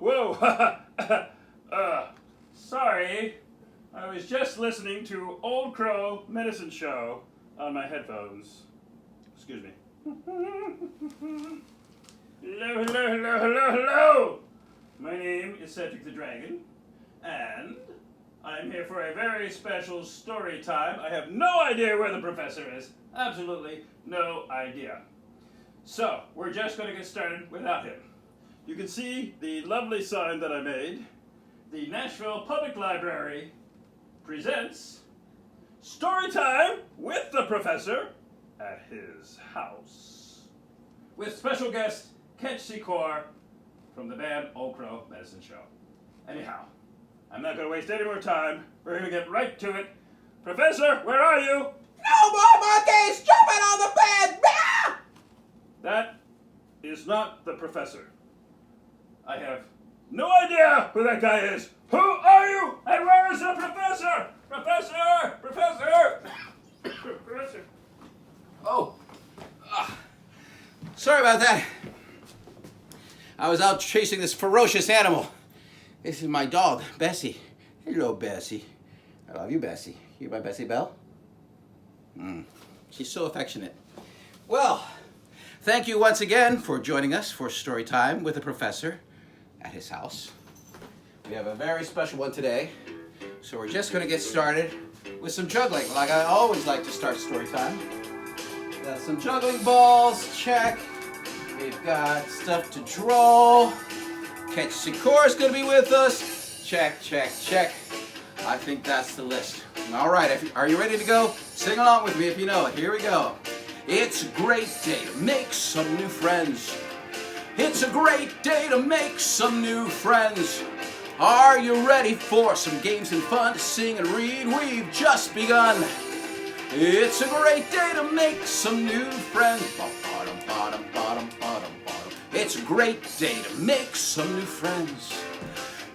whoa. Sorry. I was just listening to Old Crow Medicine Show on my headphones. Excuse me. Hello. My name is Cedric the Dragon, and I'm here for a very special story time. I have no idea where the professor is. Absolutely no idea. So, we're just going to get started without him. You can see the lovely sign that I made. The Nashville Public Library presents Storytime with the Professor at his house. With special guest Ketch Secor from the band Old Crow Medicine Show. Anyhow, I'm not going to waste any more time. We're going to get right to it. Professor, where are you? No more monkeys jumping on the bed! Ah! That is not the professor. I have no idea who that guy is. Who are you? And where is the professor? Professor! Professor! Oh. Sorry about that. I was out chasing this ferocious animal. This is my dog, Bessie. Hello, Bessie. I love you, Bessie. You my Bessie Belle? She's so affectionate. Well, thank you once again for joining us for Storytime with the Professor at his house. We have a very special one today, so we're just going to get started with some juggling, like I always like to start Storytime. Got some juggling balls, check. We've got stuff to draw. Ketch Secor is going to be with us. Check. I think that's the list. All right, are you ready to go? Sing along with me if you know it. Here we go. It's a great day to make some new friends. It's a great day to make some new friends. Are you ready for some games and fun to sing and read? We've just begun. It's a great day to make some new friends. It's a great day to make some new friends.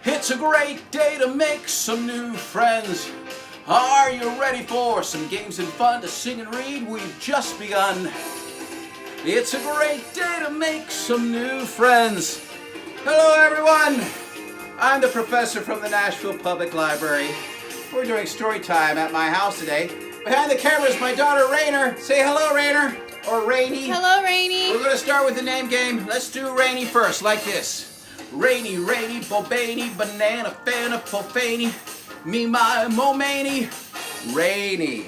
It's a great day to make some new friends. Are you ready for some games and fun to sing and read? We've just begun. It's a great day to make some new friends. Hello, everyone. I'm the professor from the Nashville Public Library. We're doing story time at my house today. Behind the camera is my daughter, Rainer. Say hello, Rainer. Or Rainy. Hello, Rainy. We're going to start with the name game. Let's do Rainy first, like this. Rainy, Bobany, Banana, Fana, Profany, Me, My, Momany, Rainy.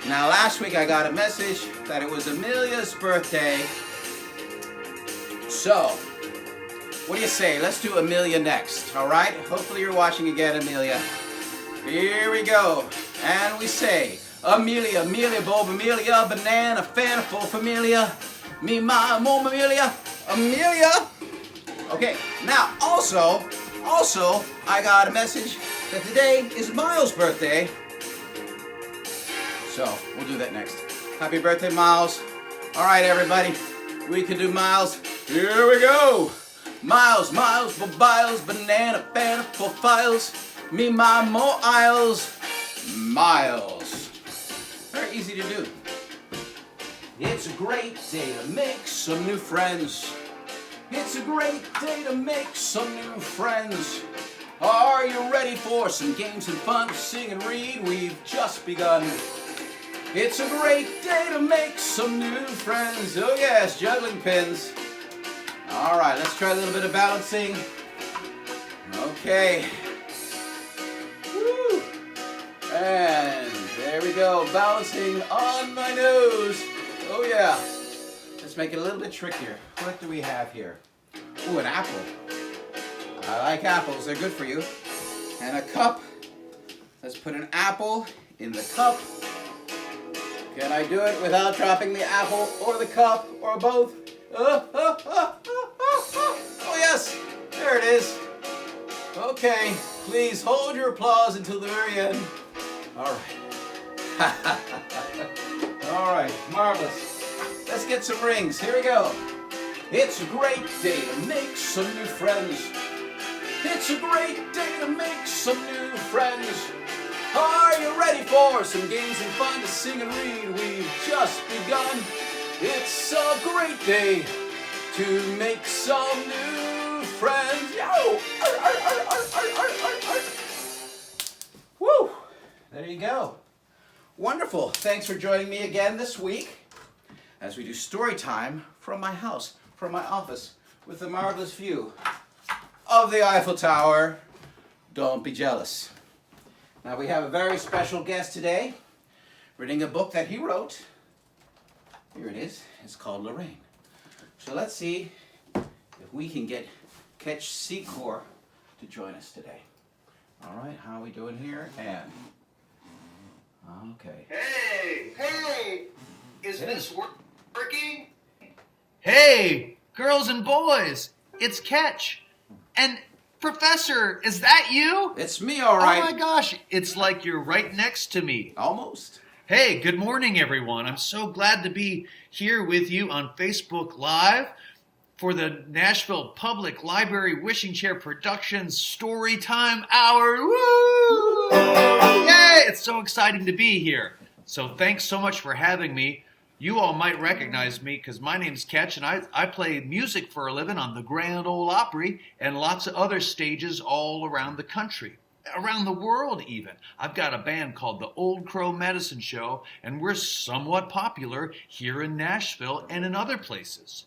Now, last week I got a message that it was Amelia's birthday. So, what do you say? Let's do Amelia next, all right? Hopefully you're watching again, Amelia. Here we go. And we say, Amelia, Bob, Amelia, Banana, Fana, for Familia, Me, My, Mom, Amelia. Okay, now also, I got a message that today is Miles' birthday. So, we'll do that next. Happy birthday, Miles. All right, everybody, we can do Miles. Here we go. Miles, Biles, Banana, Fana, for files, Me, My, Mo, Isles, Miles. Very easy to do. It's a great day to make some new friends. It's a great day to make some new friends. Are you ready for some games and fun to sing and read? We've just begun. It's a great day to make some new friends. Oh yes, juggling pins. All right, let's try a little bit of balancing. Okay. Woo. And there we go, balancing on my nose. Oh yeah. Let's make it a little bit trickier. What do we have here? Ooh, an apple. I like apples, they're good for you. And a cup. Let's put an apple in the cup. Can I do it without dropping the apple or the cup or both? Oh yes, there it is. Okay, please hold your applause until the very end. All right. All right, marvelous. Let's get some rings. Here we go. It's a great day to make some new friends. It's a great day to make some new friends. Are you ready for some games and fun to sing and read? We've just begun. It's a great day to make some new friends. Yo! Woo! There you go. Wonderful. Thanks for joining me again this week as we do story time from my house, from my office, with the marvelous view of the Eiffel Tower. Don't be jealous. Now we have a very special guest today, reading a book that he wrote. Here it is. It's called Lorraine. So let's see if we can get Ketch Secor to join us today. All right, how are we doing here? And okay. Hey, is this working? Hey, girls and boys, it's Ketch. And Professor, is that you? It's me, all right. Oh my gosh, it's like you're right next to me. Almost. Hey, good morning, everyone. I'm so glad to be here with you on Facebook Live for the Nashville Public Library Wishing Chair Productions Storytime Hour. Woo! Yay! It's so exciting to be here. So thanks so much for having me. You all might recognize me because my name's Ketch and I play music for a living on the Grand Ole Opry and lots of other stages all around the country. Around the world even. I've got a band called the Old Crow Medicine Show, and we're somewhat popular here in Nashville and in other places.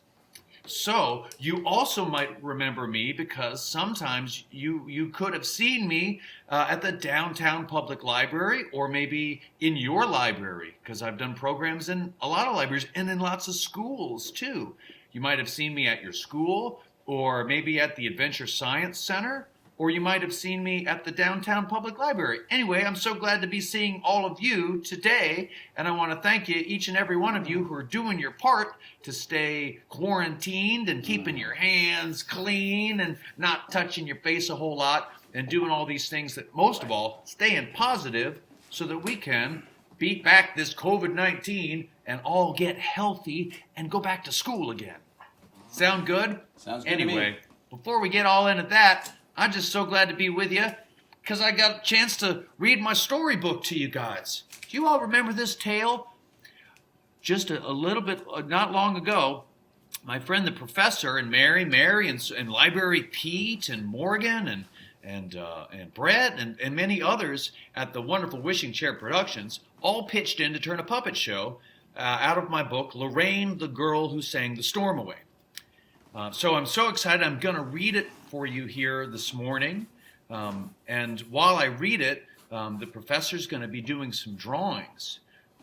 So you also might remember me because sometimes you could have seen me at the downtown public library or maybe in your library because I've done programs in a lot of libraries and in lots of schools too. You might have seen me at your school or maybe at the Adventure Science Center, or you might have seen me at the downtown public library. Anyway, I'm so glad to be seeing all of you today, and I want to thank you, each and every one of you who are doing your part to stay quarantined and keeping your hands clean and not touching your face a whole lot and doing all these things that, most of all, staying positive so that we can beat back this COVID-19 and all get healthy and go back to school again. Sound good? Sounds good to me. Anyway, before we get all into that, I'm just so glad to be with you because I got a chance to read my storybook to you guys. Do you all remember this tale? Just a little bit, not long ago, my friend the professor and Mary, and Library Pete and Morgan and Brett and many others at the wonderful Wishing Chair Productions all pitched in to turn a puppet show out of my book, Lorraine, the Girl Who Sang the Storm Away. So I'm so excited. I'm going to read it for you here this morning. And while I read it, the professor's going to be doing some drawings.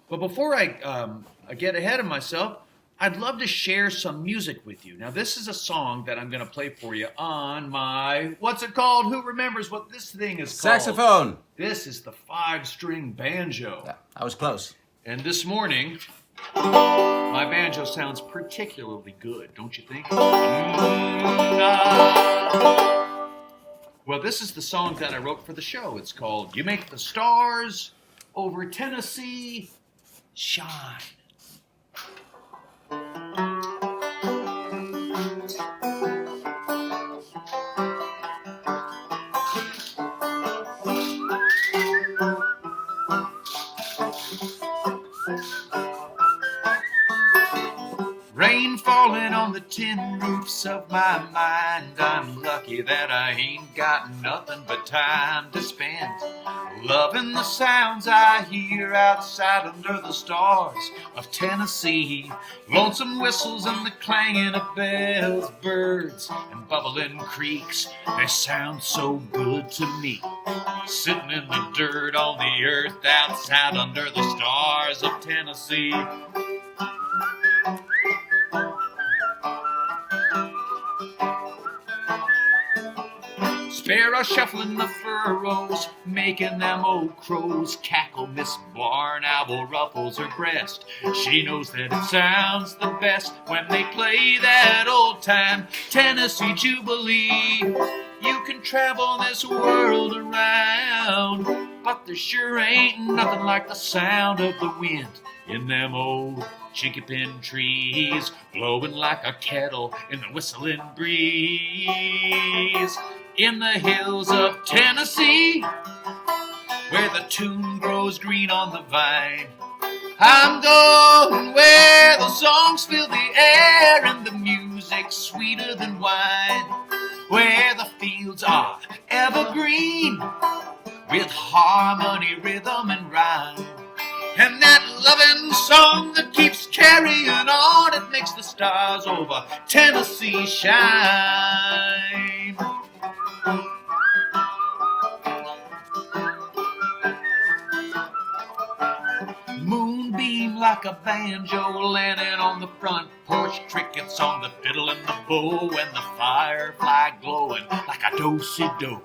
But before I get ahead of myself, I'd love to share some music with you. Now, this is a song that I'm going to play for you on my, what's it called? Who remembers what this thing is called? Saxophone. This is the 5-string banjo. Yeah, I was close. And this morning, my banjo sounds particularly good, don't you think? Well, this is the song that I wrote for the show. It's called You Make the Stars Over Tennessee Shine. Rain falling on the tin roofs of my mind. I'm lucky that I ain't got nothing but time to spend. Loving the sounds I hear outside under the stars of Tennessee. Lonesome whistles and the clanging of bells, birds and bubbling creeks. They sound so good to me. Sitting in the dirt on the earth outside under the stars of Tennessee. Sparrow shuffling the furrows, making them old crows cackle. Miss Barn Owl ruffles her crest. She knows that it sounds the best when they play that old time Tennessee Jubilee. You can travel this world around, but there sure ain't nothing like the sound of the wind in them old chinkapin trees, blowing like a kettle in the whistling breeze. In the hills of Tennessee, where the tune grows green on the vine, I'm going where the songs fill the air and the music's sweeter than wine. where the fields are evergreen, with harmony, rhythm, and rhyme. And that loving song that keeps carrying on, it makes the stars over Tennessee shine. Moonbeam like a banjo landing on the front porch, crickets on the fiddle and the bow, and the firefly glowing like a do-si-do.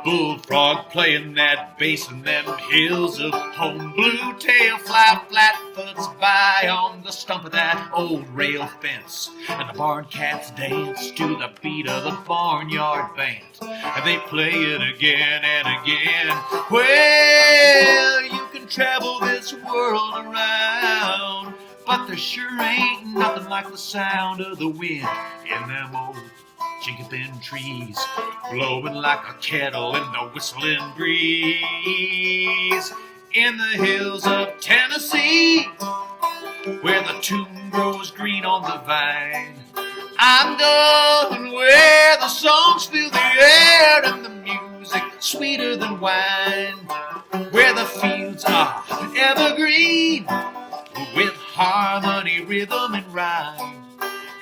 Bullfrog playing that bass in them hills of home. Blue tail fly flat-foots by on the stump of that old rail fence, and the barn cats dance to the beat of the barnyard band, and they play it again and again. Well, you can travel this world around, but there sure ain't nothing like the sound of the wind in them old chinkapin trees, blowing like a kettle in the whistling breeze. In the hills of Tennessee, where the tune grows green on the vine, I'm going where the songs fill the air and the music sweeter than wine, where the fields are evergreen, with harmony, rhythm, and rhyme.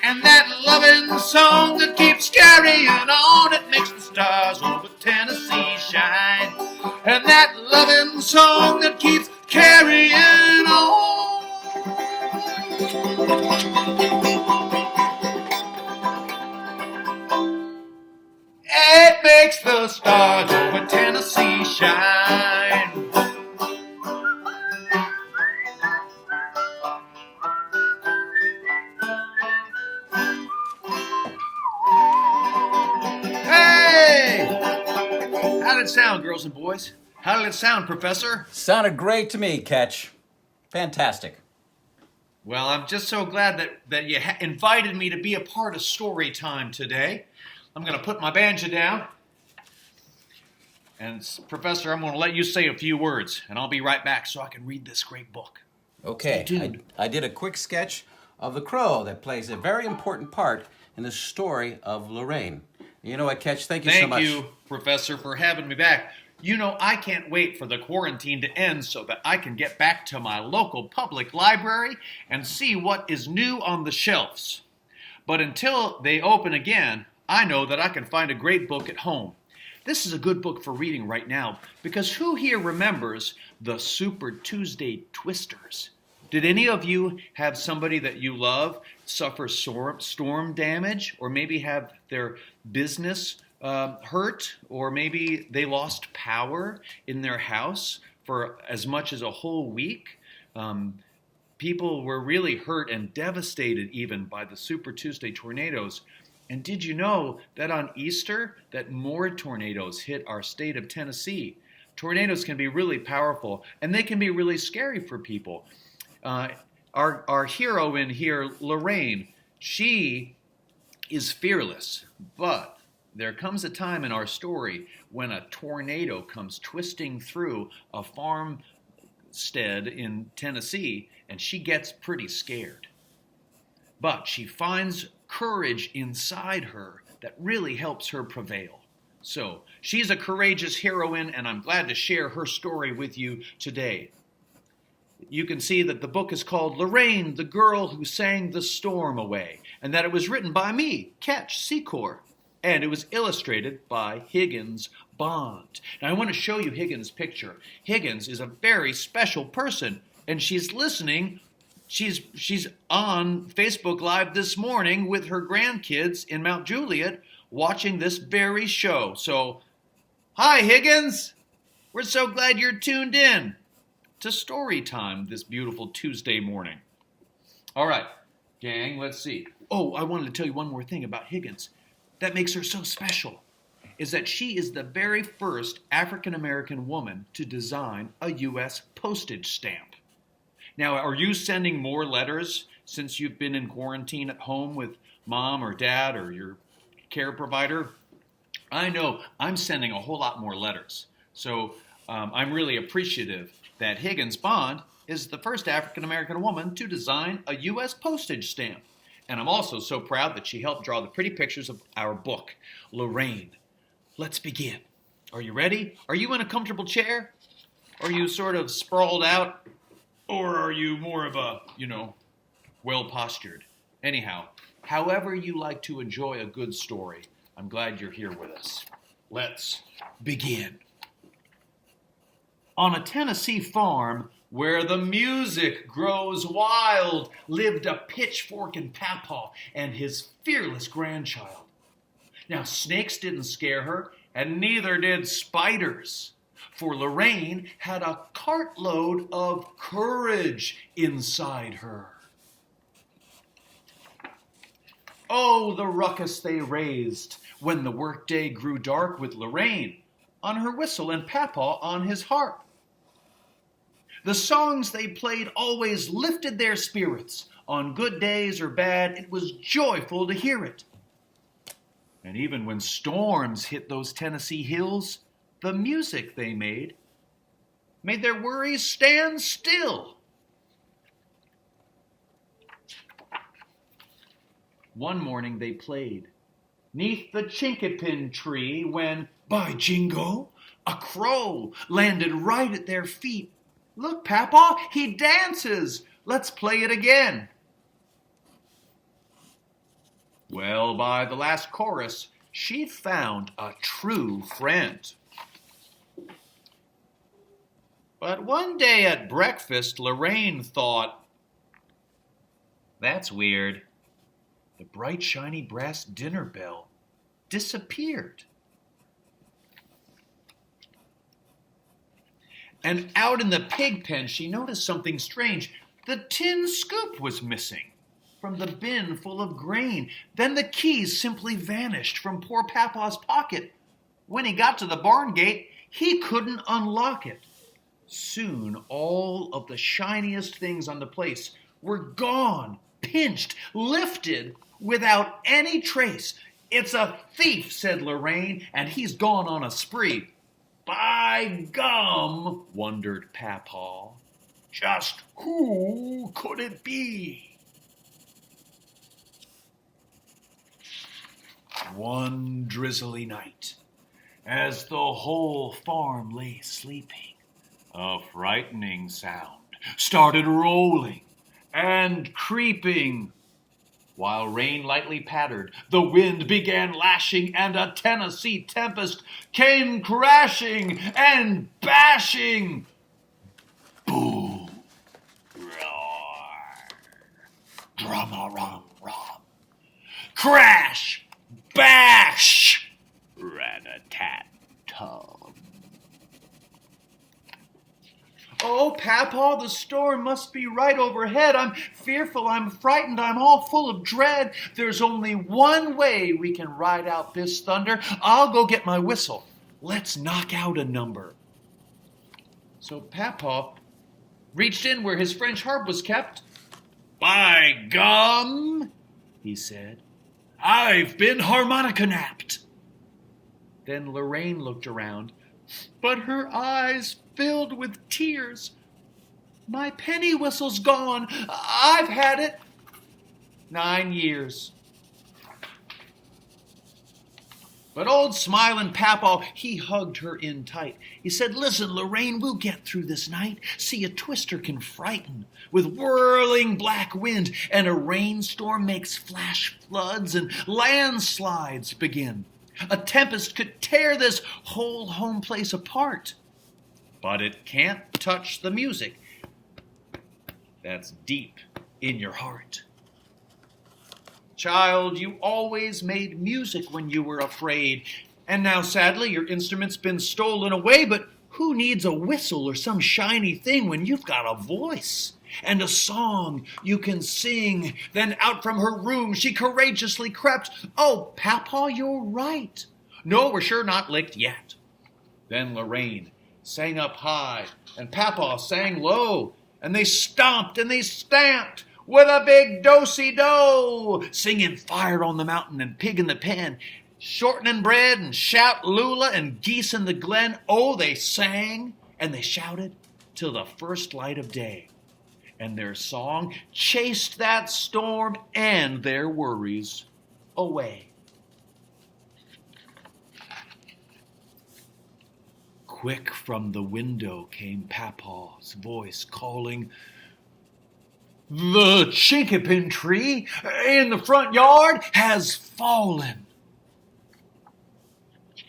And that loving song that keeps carrying on, it makes the stars over Tennessee shine. And that loving song that keeps carrying on, it makes the stars over Tennessee shine. How did it sound, girls and boys? How did it sound, Professor? Sounded great to me, Ketch. Fantastic. Well, I'm just so glad that you invited me to be a part of Storytime today. I'm going to put my banjo down. And, Professor, I'm going to let you say a few words, and I'll be right back so I can read this great book. Okay, I did a quick sketch of the crow that plays a very important part in the story of Lorraine. You know what, Ketch? Thank you so much. Thank you, Professor, for having me back. You know, I can't wait for the quarantine to end so that I can get back to my local public library and see what is new on the shelves. But until they open again, I know that I can find a great book at home. This is a good book for reading right now, because who here remembers the Super Tuesday Twisters? Did any of you have somebody that you love suffer storm damage, or maybe have their business hurt, or maybe they lost power in their house for as much as a whole week? People were really hurt and devastated even by the Super Tuesday tornadoes. And did you know that on Easter that more tornadoes hit our state of Tennessee? Tornadoes can be really powerful, and they can be really scary for people. Our hero in here, Lorraine, she is fearless, but there comes a time in our story when a tornado comes twisting through a farmstead in Tennessee, and she gets pretty scared. But she finds courage inside her that really helps her prevail. So she's a courageous heroine, and I'm glad to share her story with you today. You can see that the book is called Lorraine, the Girl Who Sang the Storm Away, and that it was written by me, Ketch, Secor, and it was illustrated by Higgins Bond. Now I want to show you Higgins' picture. Higgins is a very special person, and she's listening. She's on Facebook Live this morning with her grandkids in Mount Juliet watching this very show. So, hi Higgins! We're so glad you're tuned in to Storytime this beautiful Tuesday morning. All right, gang, let's see. Oh, I wanted to tell you one more thing about Higgins that makes her so special, is that she is the very first African-American woman to design a U.S. postage stamp. Now, are you sending more letters since you've been in quarantine at home with mom or dad or your care provider? I know I'm sending a whole lot more letters. So I'm really appreciative that Higgins Bond is the first African-American woman to design a U.S. postage stamp. And I'm also so proud that she helped draw the pretty pictures of our book, Lorraine. Let's begin. Are you ready? Are you in a comfortable chair? Are you sort of sprawled out? Or are you more of a, well-postured? Anyhow, however you like to enjoy a good story, I'm glad you're here with us. Let's begin. On a Tennessee farm where the music grows wild lived a pitchfork-and papaw and his fearless grandchild. Now, snakes didn't scare her, and neither did spiders, for Lorraine had a cartload of courage inside her. Oh, the ruckus they raised when the workday grew dark with Lorraine on her whistle and papaw on his harp. The songs they played always lifted their spirits. On good days or bad, it was joyful to hear it. And even when storms hit those Tennessee hills, the music they made their worries stand still. One morning they played 'neath the chinkapin tree when, by jingo, a crow landed right at their feet. Look, Papaw, he dances. Let's play it again. Well, by the last chorus, she'd found a true friend. But one day at breakfast, Lorraine thought, that's weird. The bright, shiny brass dinner bell disappeared. And out in the pig pen, she noticed something strange. The tin scoop was missing from the bin full of grain. Then the keys simply vanished from poor Papaw's pocket. When he got to the barn gate, he couldn't unlock it. Soon, all of the shiniest things on the place were gone, pinched, lifted, without any trace. It's a thief, said Lorraine, and he's gone on a spree. By gum, wondered Papaw, just who could it be? One drizzly night, as the whole farm lay sleeping, a frightening sound started rolling and creeping. While rain lightly pattered, the wind began lashing, and a Tennessee tempest came crashing and bashing. Boom, roar, drum-a-rum-rum, crash, bash, rat-a-tat-tum. Oh, Papaw, the storm must be right overhead. I'm fearful, I'm frightened, I'm all full of dread. There's only one way we can ride out this thunder. I'll go get my whistle. Let's knock out a number. So Papaw reached in where his French harp was kept. By gum, he said, I've been harmonica-napped. Then Lorraine looked around, but her eyes filled with tears. My penny whistle's gone. I've had it 9 years. But old Smiling Papaw, he hugged her in tight. He said, listen, Lorraine, we'll get through this night. See, a twister can frighten with whirling black wind, and a rainstorm makes flash floods and landslides begin. A tempest could tear this whole home place apart. But it can't touch the music that's deep in your heart. Child, you always made music when you were afraid, and now sadly your instrument's been stolen away, but who needs a whistle or some shiny thing when you've got a voice and a song you can sing? Then out from her room she courageously crept. Oh, Papaw, you're right. No, we're sure not licked yet. Then Lorraine sang up high, and Papaw sang low, and they stomped and they stamped with a big do-si-do, singing Fire on the Mountain and Pig in the Pen, shortening bread and shout Lula and geese in the glen. Oh, they sang and they shouted till the first light of day. and their song chased that storm and their worries away. Quick from the window came Papaw's voice calling, "The chinkapin tree in the front yard has fallen."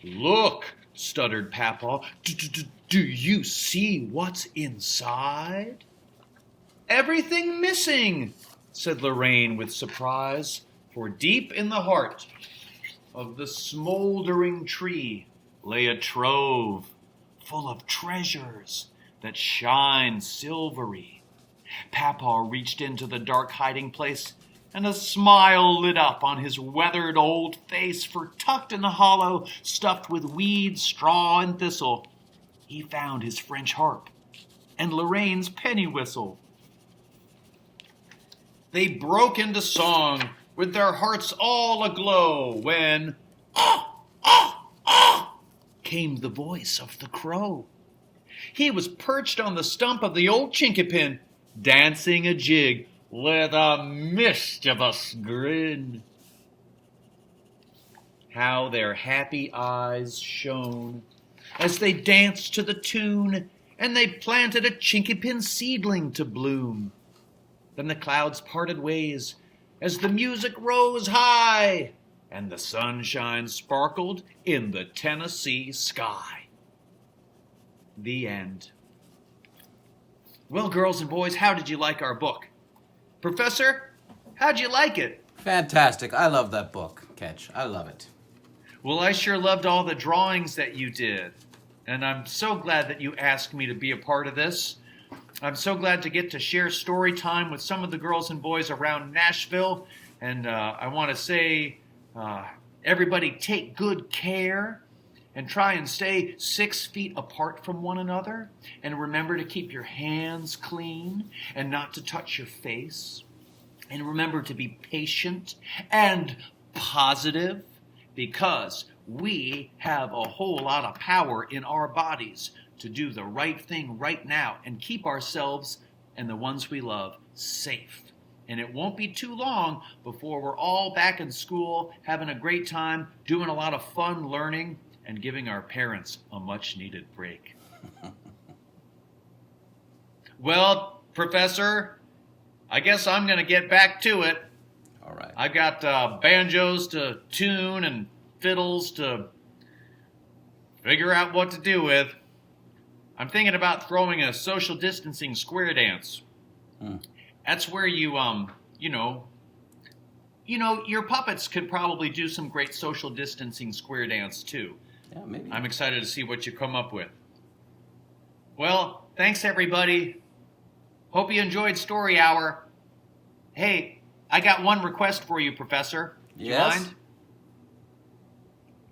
"Look," stuttered Papaw, "do you see what's inside?" "Everything missing," said Lorraine with surprise, for deep in the heart of the smoldering tree lay a trove full of treasures that shine silvery. Papaw reached into the dark hiding place, and a smile lit up on his weathered old face, for tucked in the hollow, stuffed with weeds, straw, and thistle, he found his French harp and Lorraine's penny whistle. They broke into song with their hearts all aglow when, came the voice of the crow. He was perched on the stump of the old chinkapin, dancing a jig with a mischievous grin. How their happy eyes shone as they danced to the tune, and they planted a chinkapin seedling to bloom. Then the clouds parted ways as the music rose high, and the sunshine sparkled in the Tennessee sky. The end. Well, girls and boys, how did you like our book? Professor, how'd you like it? Fantastic. I love that book, Ketch. I love it. Well, I sure loved all the drawings that you did. And I'm so glad that you asked me to be a part of this. I'm so glad to get to share story time with some of the girls and boys around Nashville. And I want to say, everybody take good care and try and stay 6 feet apart from one another. And remember to keep your hands clean and not to touch your face. And remember to be patient and positive, because we have a whole lot of power in our bodies to do the right thing right now and keep ourselves and the ones we love safe. And it won't be too long before we're all back in school, having a great time, doing a lot of fun learning, and giving our parents a much-needed break. Well, Professor, I guess I'm going to get back to it. All right. I got banjos to tune and fiddles to figure out what to do with. I'm thinking about throwing a social distancing square dance. That's where you your puppets could probably do some great social distancing square dance too. Yeah, maybe. I'm excited to see what you come up with. Well, thanks everybody. Hope you enjoyed Story Hour. Hey, I got one request for you, Professor. Do you mind?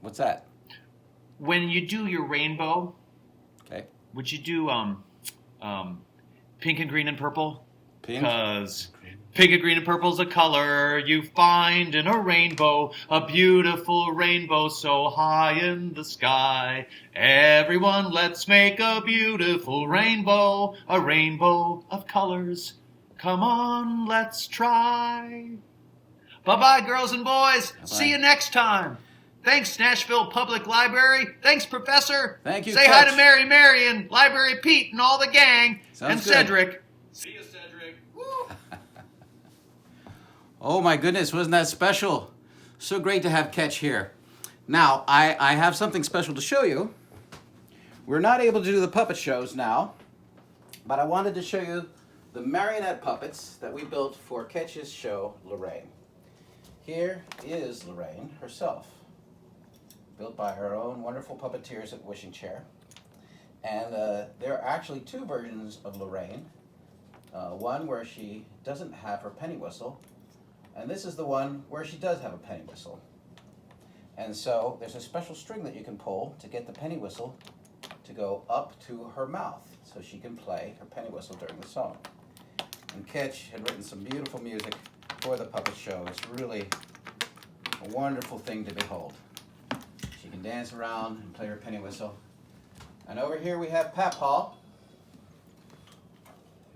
What's that? When you do your rainbow, Okay. would you do pink and green and purple? Pink. Because pink and green and purple's a color you find in a rainbow, a beautiful rainbow so high in the sky. Everyone, let's make a beautiful rainbow, a rainbow of colors. Come on, let's try. Bye-bye, girls and boys. Bye-bye. See you next time. Thanks, Nashville Public Library. Thanks, Professor. Thank you, Say hi Ketch. to Mary and Library Pete and all the gang. Sounds and good. Cedric. See you, Cedric. Woo. Oh my goodness, wasn't that special? So great to have Ketch here. Now, I have something special to show you. We're not able to do the puppet shows now, but I wanted to show you the marionette puppets that we built for Ketch's show, Lorraine. Here is Lorraine herself, built by our own wonderful puppeteers at Wishing Chair. And there are actually two versions of Lorraine. One where she doesn't have her penny whistle, and this is the one where she does have a penny whistle. And so there's a special string that you can pull to get the penny whistle to go up to her mouth so she can play her penny whistle during the song. And Ketch had written some beautiful music for the puppet show. It's really a wonderful thing to behold. She can dance around and play her penny whistle. And over here we have Papaw,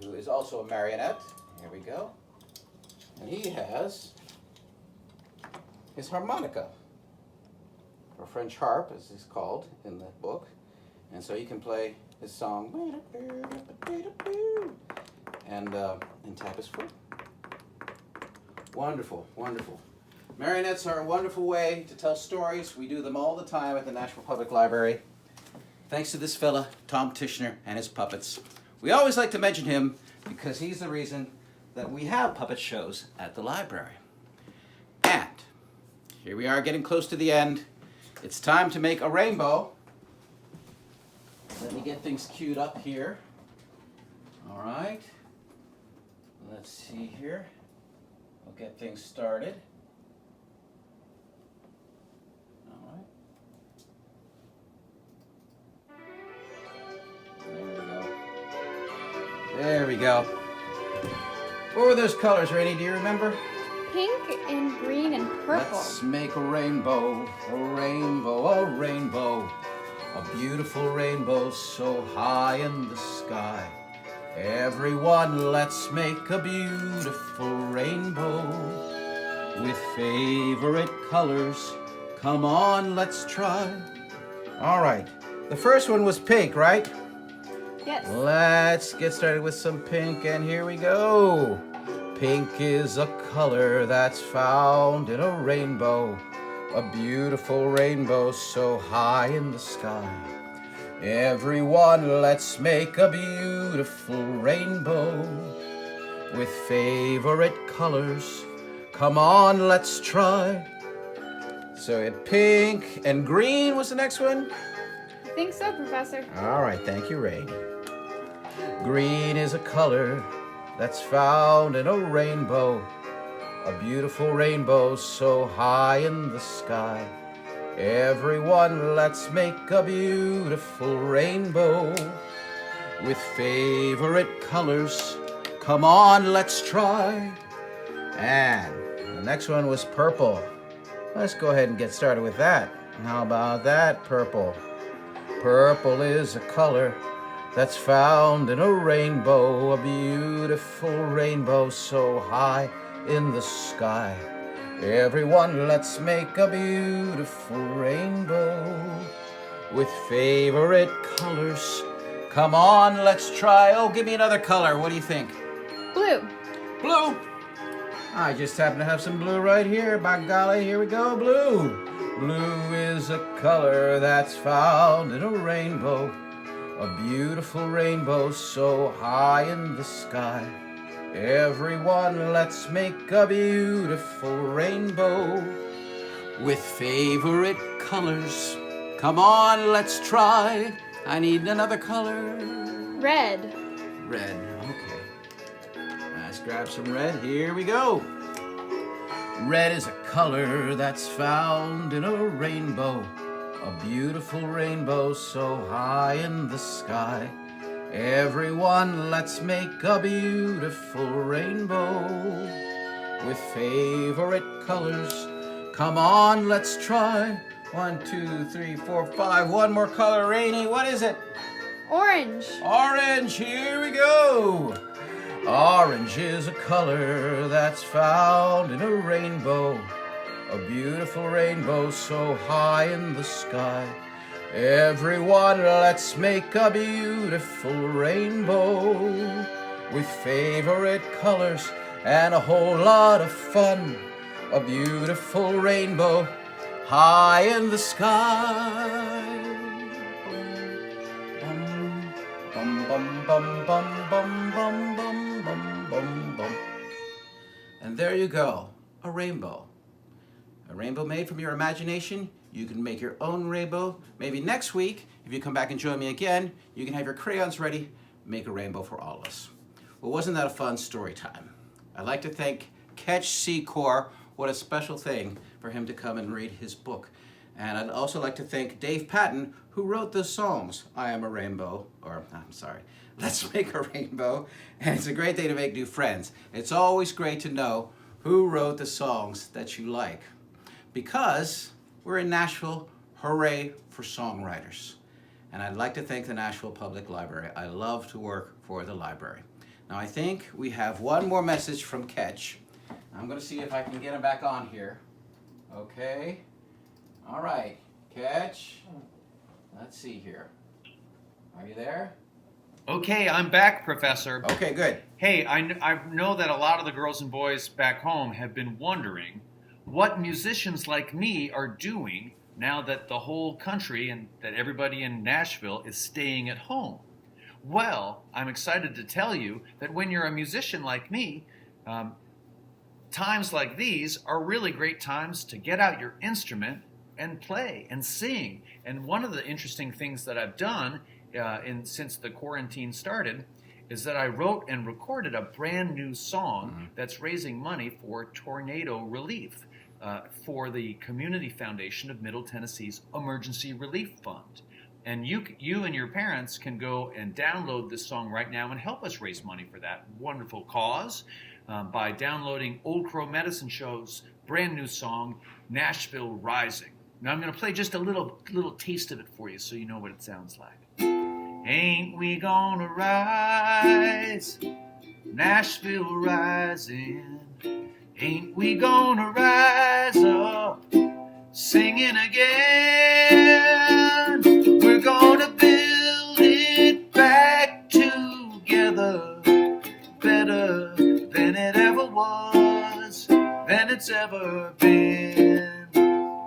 who is also a marionette. Here we go. And he has his harmonica, or French harp, as it's called in the book. And so he can play his song and tap his foot. Wonderful, wonderful. Marionettes are a wonderful way to tell stories. We do them all the time at the Nashville Public Library. Thanks to this fella, Tom Tishner, and his puppets. We always like to mention him because he's the reason that we have puppet shows at the library. And here we are getting close to the end. It's time to make a rainbow. Let me get things queued up here. All right. Let's see here. We'll get things started. All right. There we go. What were those colors, Rainey? Do you remember? Pink and green and purple. Let's make a rainbow, a rainbow, a rainbow. A beautiful rainbow so high in the sky. Everyone, let's make a beautiful rainbow with favorite colors. Come on, let's try. All right. The first one was pink, right? Yes. Let's get started with some pink, and here we go. Pink is a color that's found in a rainbow, a beautiful rainbow so high in the sky. Everyone, let's make a beautiful rainbow with favorite colors. Come on, let's try. So we had pink and green was the next one? I think so, Professor. All right, thank you, Rainey. Green is a color that's found in a rainbow, a beautiful rainbow so high in the sky. Everyone, let's make a beautiful rainbow with favorite colors. Come on, let's try. And the next one was purple. Let's go ahead and get started with that. How about that, purple? Purple is a color that's found in a rainbow, a beautiful rainbow so high in the sky. Everyone, let's make a beautiful rainbow with favorite colors. Come on, let's try. Oh, give me another color. What do you think? Blue. Blue. I just happen to have some blue right here. By golly, here we go, blue. Blue is a color that's found in a rainbow, a beautiful rainbow so high in the sky. Everyone, let's make a beautiful rainbow with favorite colors. Come on, let's try. I need another color. Red. Red, okay. Let's grab some red. Here we go. Red is a color that's found in a rainbow, a beautiful rainbow so high in the sky. Everyone, let's make a beautiful rainbow with favorite colors. Come on, let's try. 1, 2, 3, 4, 5. One more color, Rainey. What is it? Orange. Orange, here we go. Orange is a color that's found in a rainbow, a beautiful rainbow so high in the sky. Everyone, let's make a beautiful rainbow with favorite colors and a whole lot of fun. A beautiful rainbow high in the sky. Bum, bum, bum, bum, bum, bum, bum, bum, bum, bum. And there you go, a rainbow. A rainbow made from your imagination. You can make your own rainbow. Maybe next week, if you come back and join me again, you can have your crayons ready, make a rainbow for all of us. Well, wasn't that a fun story time? I'd like to thank Ketch Secor. What a special thing for him to come and read his book. And I'd also like to thank Dave Patton, who wrote the songs, I Am a Rainbow, Let's Make a Rainbow. And it's a great day to make new friends. It's always great to know who wrote the songs that you like. Because we're in Nashville, hooray for songwriters. And I'd like to thank the Nashville Public Library. I love to work for the library. Now I think we have one more message from Ketch. I'm going to see if I can get him back on here. Okay. All right, Ketch. Let's see here. Are you there? Okay, I'm back, Professor. Okay, good. Hey, I know that a lot of the girls and boys back home have been wondering what musicians like me are doing now that the whole country and that everybody in Nashville is staying at home. Well, I'm excited to tell you that when you're a musician like me, times like these are really great times to get out your instrument and play and sing. And one of the interesting things that I've done since the quarantine started is that I wrote and recorded a brand new song that's raising money for tornado relief for the Community Foundation of Middle Tennessee's Emergency Relief Fund. And you and your parents can go and download this song right now and help us raise money for that wonderful cause by downloading Old Crow Medicine Show's brand new song, Nashville Rising. Now I'm going to play just a little taste of it for you so you know what it sounds like. Ain't we gonna rise, Nashville rising? Ain't we gonna rise up, singing again? We're gonna build it back together, better than it ever was, than it's ever been.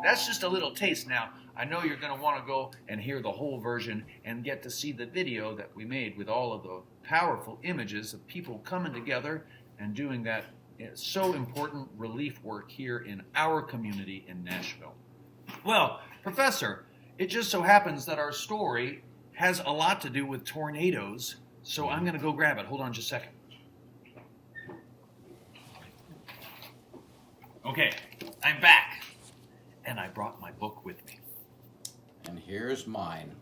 That's just a little taste now. I know you're going to want to go and hear the whole version and get to see the video that we made with all of the powerful images of people coming together and doing that so important relief work here in our community in Nashville. Well, Professor, it just so happens that our story has a lot to do with tornadoes, so I'm going to go grab it. Hold on just a second. Okay, I'm back, and I brought my book with me. And here's mine.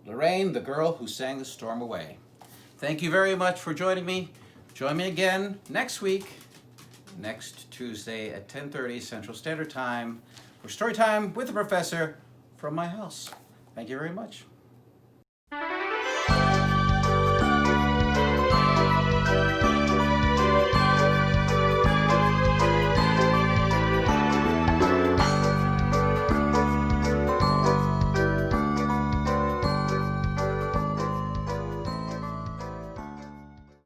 Lorraine, the girl who sang the storm away. Thank you very much for joining me. Join me again next week, next Tuesday at 10:30 Central Standard Time for Storytime with the Professor from my house. Thank you very much.